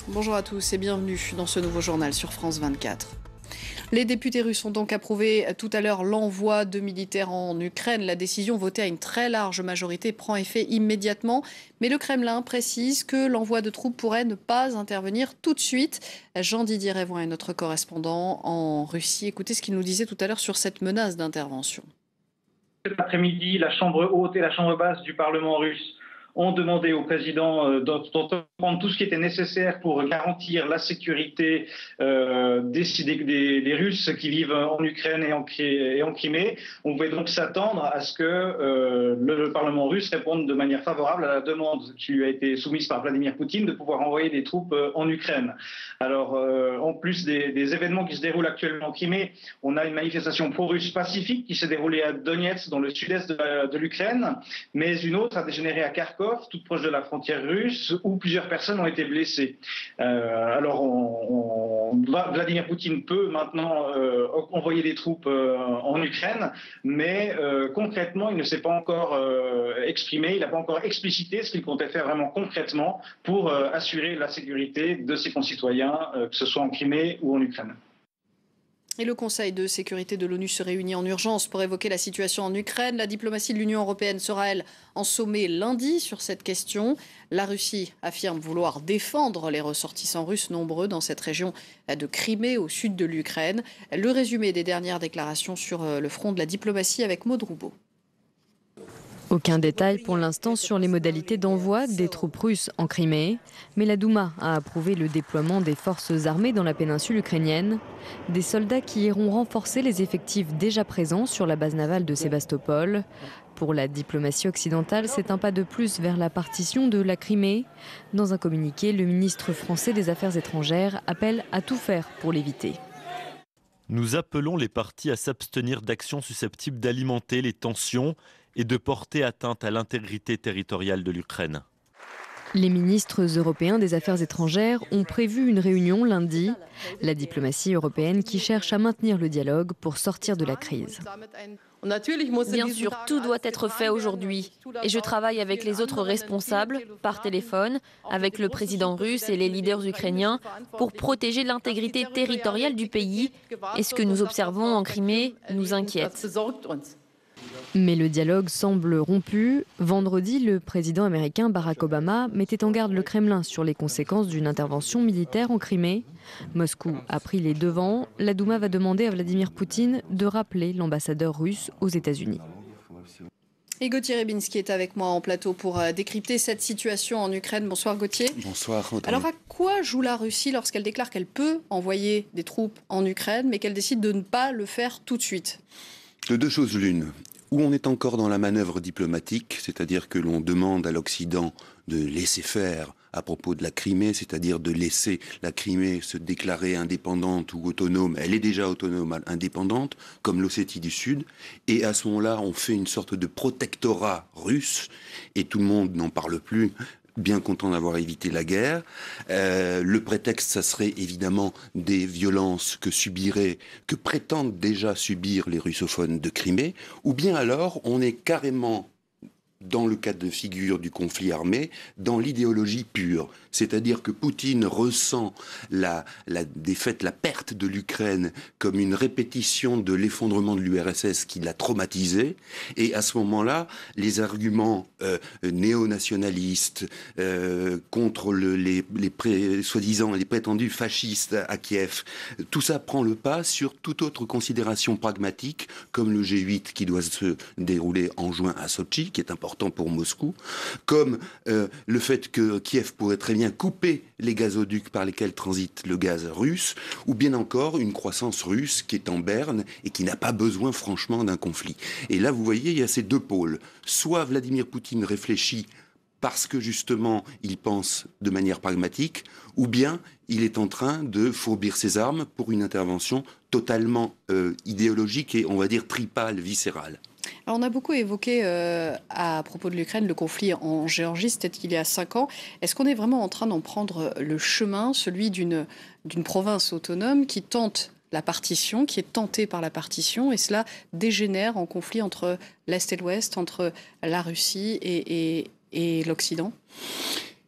Bonjour à tous et bienvenue dans ce nouveau journal sur France 24. Les députés russes ont donc approuvé tout à l'heure l'envoi de militaires en Ukraine. La décision votée à une très large majorité prend effet immédiatement. Mais le Kremlin précise que l'envoi de troupes pourrait ne pas intervenir tout de suite. Jean-Didier Révoin est notre correspondant en Russie. Écoutez ce qu'il nous disait tout à l'heure sur cette menace d'intervention. Cet après-midi, la Chambre haute et la Chambre basse du Parlement russe ont demandé au président d'entreprendre tout ce qui était nécessaire pour garantir la sécurité des Russes qui vivent en Ukraine et en Crimée. On pouvait donc s'attendre à ce que le Parlement russe réponde de manière favorable à la demande qui lui a été soumise par Vladimir Poutine de pouvoir envoyer des troupes en Ukraine. Alors, en plus des événements qui se déroulent actuellement en Crimée, on a une manifestation pro-russe pacifique qui s'est déroulée à Donetsk, dans le sud-est de l'Ukraine, mais une autre a dégénéré à Kharkov, toute proche de la frontière russe, où plusieurs personnes ont été blessées. Alors, Vladimir Poutine peut maintenant envoyer des troupes en Ukraine, mais concrètement, il ne s'est pas encore exprimé, il n'a pas encore explicité ce qu'il comptait faire vraiment concrètement pour assurer la sécurité de ses concitoyens, que ce soit en Crimée ou en Ukraine. Et le Conseil de sécurité de l'ONU se réunit en urgence pour évoquer la situation en Ukraine. La diplomatie de l'Union européenne sera, elle, en sommet lundi sur cette question. La Russie affirme vouloir défendre les ressortissants russes nombreux dans cette région de Crimée, au sud de l'Ukraine. Le résumé des dernières déclarations sur le front de la diplomatie avec Maud Roubaud. Aucun détail pour l'instant sur les modalités d'envoi des troupes russes en Crimée, mais la Douma a approuvé le déploiement des forces armées dans la péninsule ukrainienne, des soldats qui iront renforcer les effectifs déjà présents sur la base navale de Sébastopol. Pour la diplomatie occidentale, c'est un pas de plus vers la partition de la Crimée. Dans un communiqué, le ministre français des Affaires étrangères appelle à tout faire pour l'éviter. Nous appelons les parties à s'abstenir d'actions susceptibles d'alimenter les tensions et de porter atteinte à l'intégrité territoriale de l'Ukraine. Les ministres européens des Affaires étrangères ont prévu une réunion lundi. La diplomatie européenne qui cherche à maintenir le dialogue pour sortir de la crise. Bien sûr, tout doit être fait aujourd'hui. Et je travaille avec les autres responsables, par téléphone, avec le président russe et les leaders ukrainiens, pour protéger l'intégrité territoriale du pays. Et ce que nous observons en Crimée nous inquiète. Mais le dialogue semble rompu. Vendredi, le président américain Barack Obama mettait en garde le Kremlin sur les conséquences d'une intervention militaire en Crimée. Moscou a pris les devants. La Douma va demander à Vladimir Poutine de rappeler l'ambassadeur russe aux États-Unis. Et Gauthier Ribinski est avec moi en plateau pour décrypter cette situation en Ukraine. Bonsoir Gauthier. Bonsoir. Alors à quoi joue la Russie lorsqu'elle déclare qu'elle peut envoyer des troupes en Ukraine, mais qu'elle décide de ne pas le faire tout de suite ? De deux choses l'une. Où on est encore dans la manœuvre diplomatique, c'est-à-dire que l'on demande à l'Occident de laisser faire à propos de la Crimée, c'est-à-dire de laisser la Crimée se déclarer indépendante ou autonome. Elle est déjà autonome, indépendante, comme l'Ossétie du Sud. Et à ce moment-là, on fait une sorte de protectorat russe, et tout le monde n'en parle plus, bien content d'avoir évité la guerre. Le prétexte, ça serait évidemment des violences que prétendent déjà subir les russophones de Crimée, ou bien alors on est carrément, dans le cas de figure du conflit armé, dans l'idéologie pure. C'est-à-dire que Poutine ressent la défaite, la perte de l'Ukraine comme une répétition de l'effondrement de l'URSS qui l'a traumatisé. Et à ce moment-là, les arguments néo-nationalistes contre soi-disant les prétendus fascistes à Kiev, tout ça prend le pas sur toute autre considération pragmatique, comme le G8 qui doit se dérouler en juin à Sotchi, qui est important pour Moscou, comme le fait que Kiev pourrait très bien couper les gazoducs par lesquels transite le gaz russe, ou bien encore une croissance russe qui est en berne et qui n'a pas besoin franchement d'un conflit. Et là, vous voyez, il y a ces deux pôles. Soit Vladimir Poutine réfléchit parce que justement il pense de manière pragmatique, ou bien il est en train de fourbir ses armes pour une intervention totalement idéologique et on va dire tripale, viscérale. Alors on a beaucoup évoqué à propos de l'Ukraine le conflit en Géorgie, c'était il y a 5 ans. Est-ce qu'on est vraiment en train d'en prendre le chemin, celui d'une province autonome qui tente la partition, qui est tentée par la partition, et cela dégénère en conflit entre l'Est et l'Ouest, entre la Russie et l'Occident ?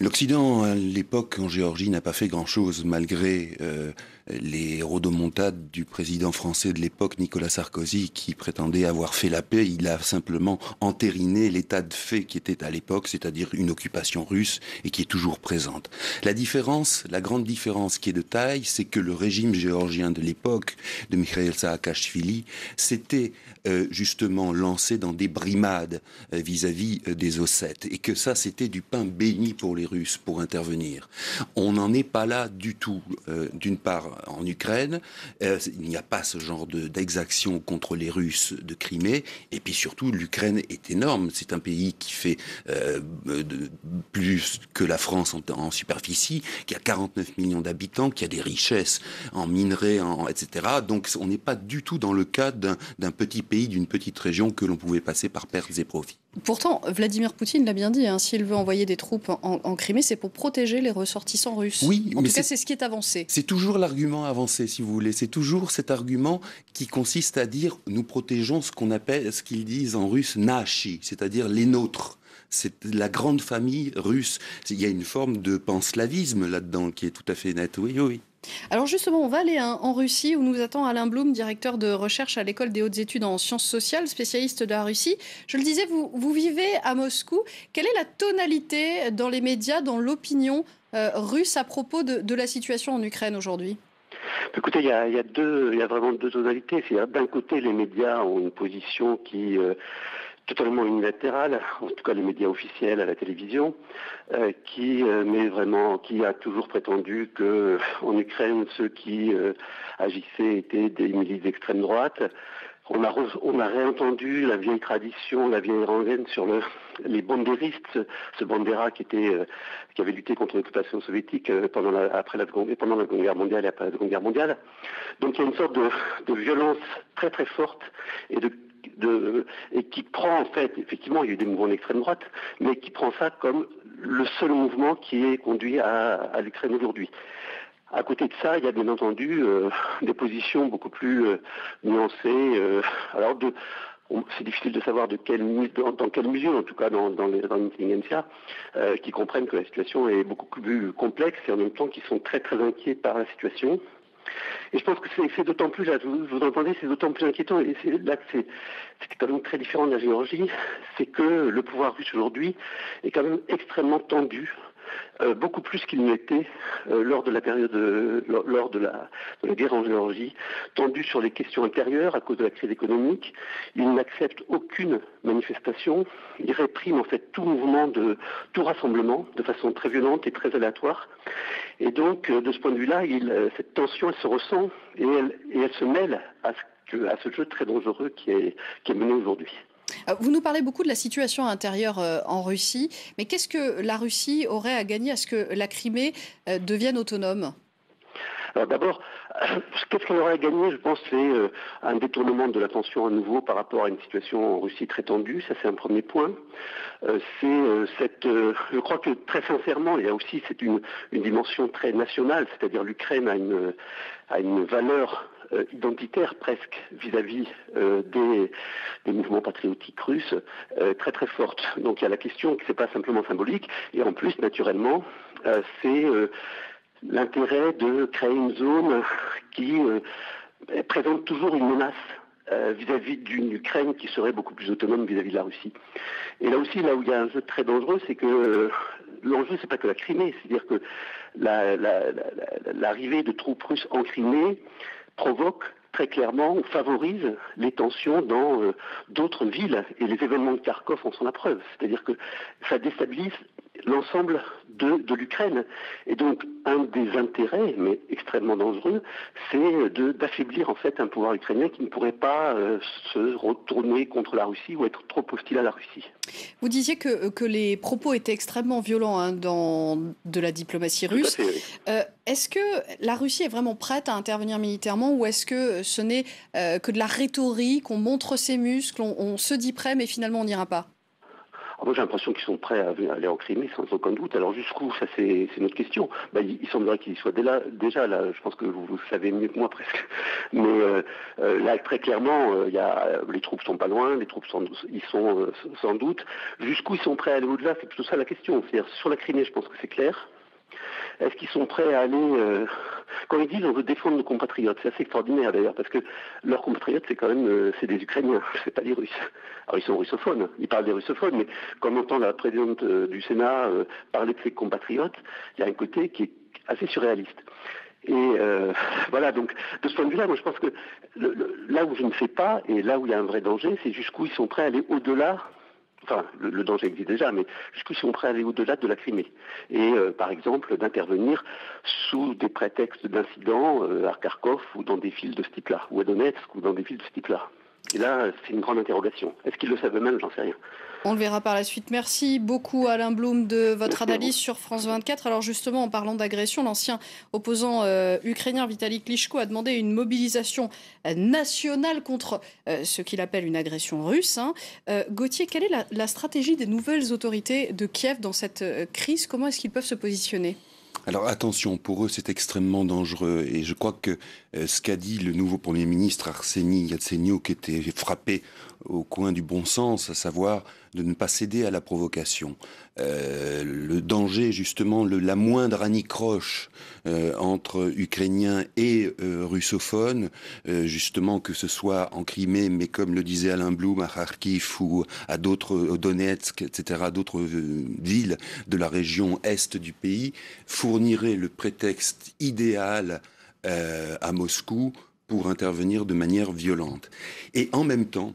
L'Occident, à l'époque, en Géorgie, n'a pas fait grand-chose, malgré les rodomontades du président français de l'époque, Nicolas Sarkozy, qui prétendait avoir fait la paix. Il a simplement entériné l'état de fait qui était à l'époque, c'est-à-dire une occupation russe et qui est toujours présente. La différence, la grande différence qui est de taille, c'est que le régime géorgien de l'époque, de Mikhail Saakashvili, s'était justement lancé dans des brimades vis-à-vis des Ossètes, et que ça, c'était du pain béni pour les Russes pour intervenir. On n'en est pas là du tout. D'une part, en Ukraine, il n'y a pas ce genre d'exaction contre les Russes de Crimée, et puis surtout, l'Ukraine est énorme. C'est un pays qui fait plus que la France en superficie, qui a 49 millions d'habitants, qui a des richesses en minerais, etc. Donc, on n'est pas du tout dans le cadre d'un petit pays, d'une petite région que l'on pouvait passer par pertes et profits. Pourtant, Vladimir Poutine l'a bien dit, hein, s'il veut envoyer des troupes en Crimée, c'est pour protéger les ressortissants russes. Oui, en tout cas, c'est ce qui est avancé. C'est toujours l'argument avancé, si vous voulez. C'est toujours cet argument qui consiste à dire nous protégeons ce qu'on appelle, ce qu'ils disent en russe, nashi, c'est-à-dire les nôtres. C'est la grande famille russe. Il y a une forme de panslavisme là-dedans qui est tout à fait nette. Oui, oui. Alors justement, on va aller en Russie où nous attend Alain Blum, directeur de recherche à l'École des hautes études en sciences sociales, spécialiste de la Russie. Je le disais, vous vivez à Moscou. Quelle est la tonalité dans les médias, dans l'opinion russe à propos de la situation en Ukraine aujourd'hui ? Écoutez, il y a vraiment deux tonalités. D'un côté, les médias ont une position qui totalement unilatérale, en tout cas les médias officiels à la télévision, qui a toujours prétendu que en Ukraine, ceux qui agissaient étaient des milices d'extrême droite. On a réentendu la vieille tradition, la vieille rengaine sur les bandéristes, ce Bandera qui avait lutté contre l'occupation soviétique pendant la Seconde Guerre mondiale et après la Seconde Guerre mondiale. Donc il y a une sorte de violence très très forte et qui prend en fait, effectivement il y a eu des mouvements d'extrême droite, mais qui prend ça comme le seul mouvement qui est conduit à l'Ukraine aujourd'hui. À côté de ça, il y a bien entendu des positions beaucoup plus nuancées. C'est difficile de savoir dans quelle mesure, en tout cas dans l'intelligentsia, qui comprennent que la situation est beaucoup plus complexe et en même temps qui sont très très inquiets par la situation. Et je pense que c'est d'autant plus, là, vous entendez, c'est d'autant plus inquiétant, et c'est là que c'est quand même très différent de la Géorgie, c'est que le pouvoir russe aujourd'hui est quand même extrêmement tendu, beaucoup plus qu'il ne l'était lors de la période, lors de la guerre en Géorgie, tendu sur les questions intérieures à cause de la crise économique. Il n'accepte aucune manifestation, il réprime en fait tout mouvement, tout rassemblement de façon très violente et très aléatoire. Et donc, de ce point de vue-là, cette tension, elle se ressent et elle se mêle à ce jeu très dangereux qui est mené aujourd'hui. Vous nous parlez beaucoup de la situation intérieure en Russie, mais qu'est-ce que la Russie aurait à gagner à ce que la Crimée devienne autonome ? Alors d'abord, qu'est-ce qu'elle aurait à gagner ? Je pense que c'est un détournement de l'attention à nouveau par rapport à une situation en Russie très tendue. Ça, c'est un premier point. Je crois que très sincèrement, il y a aussi une dimension très nationale, c'est-à-dire l'Ukraine a une valeur identitaire presque vis-à-vis des mouvements patriotiques russes très très forte. Donc il y a la question que c'est pas simplement symbolique, et en plus naturellement c'est l'intérêt de créer une zone qui présente toujours une menace vis-à-vis d'une Ukraine qui serait beaucoup plus autonome vis-à-vis de la Russie. Et là aussi, là où il y a un jeu très dangereux, c'est que l'enjeu, c'est pas que la Crimée, c'est-à-dire que l'arrivée de troupes russes en Crimée provoque très clairement, ou favorise les tensions dans d'autres villes, et les événements de Kharkov en sont la preuve. C'est-à-dire que ça déstabilise l'ensemble de l'Ukraine. Et donc, un des intérêts, mais extrêmement dangereux, c'est d'affaiblir en fait un pouvoir ukrainien qui ne pourrait pas se retourner contre la Russie ou être trop hostile à la Russie. Vous disiez que les propos étaient extrêmement violents dans de la diplomatie russe. Tout à fait, oui. Est-ce que la Russie est vraiment prête à intervenir militairement, ou est-ce que ce n'est que de la rhétorique, on montre ses muscles, on se dit prêt, mais finalement on n'ira pas ? Alors moi j'ai l'impression qu'ils sont prêts à aller en Crimée sans aucun doute. Alors jusqu'où, ça c'est notre question. Il semblerait qu'ils soient déjà là, je pense que vous savez mieux que moi presque. Mais là très clairement, les troupes sont pas loin, les troupes ils sont sans doute. Jusqu'où ils sont prêts à aller au-delà, c'est plutôt ça la question. C'est-à-dire sur la Crimée, je pense que c'est clair. Est-ce qu'ils sont prêts à aller... Quand ils disent on veut défendre nos compatriotes, c'est assez extraordinaire d'ailleurs, parce que leurs compatriotes, c'est quand même c'est des Ukrainiens, c'est pas des Russes. Alors ils sont russophones, ils parlent des russophones, mais quand on entend la présidente du Sénat parler de ses compatriotes, il y a un côté qui est assez surréaliste. Et voilà, donc de ce point de vue-là, moi je pense que là où je ne sais pas, et là où il y a un vrai danger, c'est jusqu'où ils sont prêts à aller au-delà. Enfin, le danger existe déjà, mais jusqu'où ils sont prêts à aller au-delà de la Crimée. Et par exemple, d'intervenir sous des prétextes d'incidents à Kharkov ou dans des villes de ce type-là, ou à Donetsk ou dans des villes de ce type-là. Et là, c'est une grande interrogation. Est-ce qu'ils le savent eux-mêmes? J'en sais rien. On le verra par la suite. Merci beaucoup Alain Blum de votre analyse sur France 24. Alors justement, en parlant d'agression, l'ancien opposant ukrainien Vitali Klitschko a demandé une mobilisation nationale contre ce qu'il appelle une agression russe. Gauthier, quelle est la stratégie des nouvelles autorités de Kiev dans cette crise? Comment est-ce qu'ils peuvent se positionner? Alors attention, pour eux c'est extrêmement dangereux et je crois que ce qu'a dit le nouveau Premier ministre Arseniy Yatsenyuk était frappé au coin du bon sens, à savoir de ne pas céder à la provocation. Le danger, justement, la moindre anicroche entre Ukrainiens et russophones, justement que ce soit en Crimée, mais comme le disait Alain Blum, à Kharkiv ou à d'autres, Donetsk, etc., d'autres villes de la région est du pays, fournirait le prétexte idéal à Moscou pour intervenir de manière violente. Et en même temps,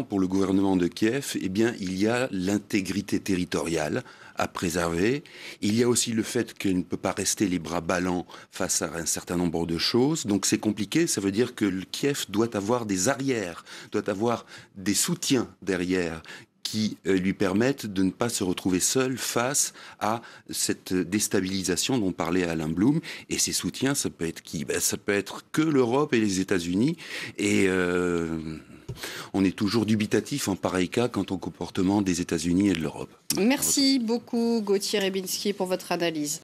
pour le gouvernement de Kiev, eh bien, il y a l'intégrité territoriale à préserver. Il y a aussi le fait qu'il ne peut pas rester les bras ballants face à un certain nombre de choses. Donc c'est compliqué. Ça veut dire que le Kiev doit avoir des arrières, doit avoir des soutiens derrière qui lui permettent de ne pas se retrouver seul face à cette déstabilisation dont parlait Alain Blum. Et ces soutiens, ça peut être qui? Ça peut être que l'Europe et les États-Unis. Et on est toujours dubitatif en pareil cas quant au comportement des États-Unis et de l'Europe. Merci beaucoup Gauthier Rebinski pour votre analyse.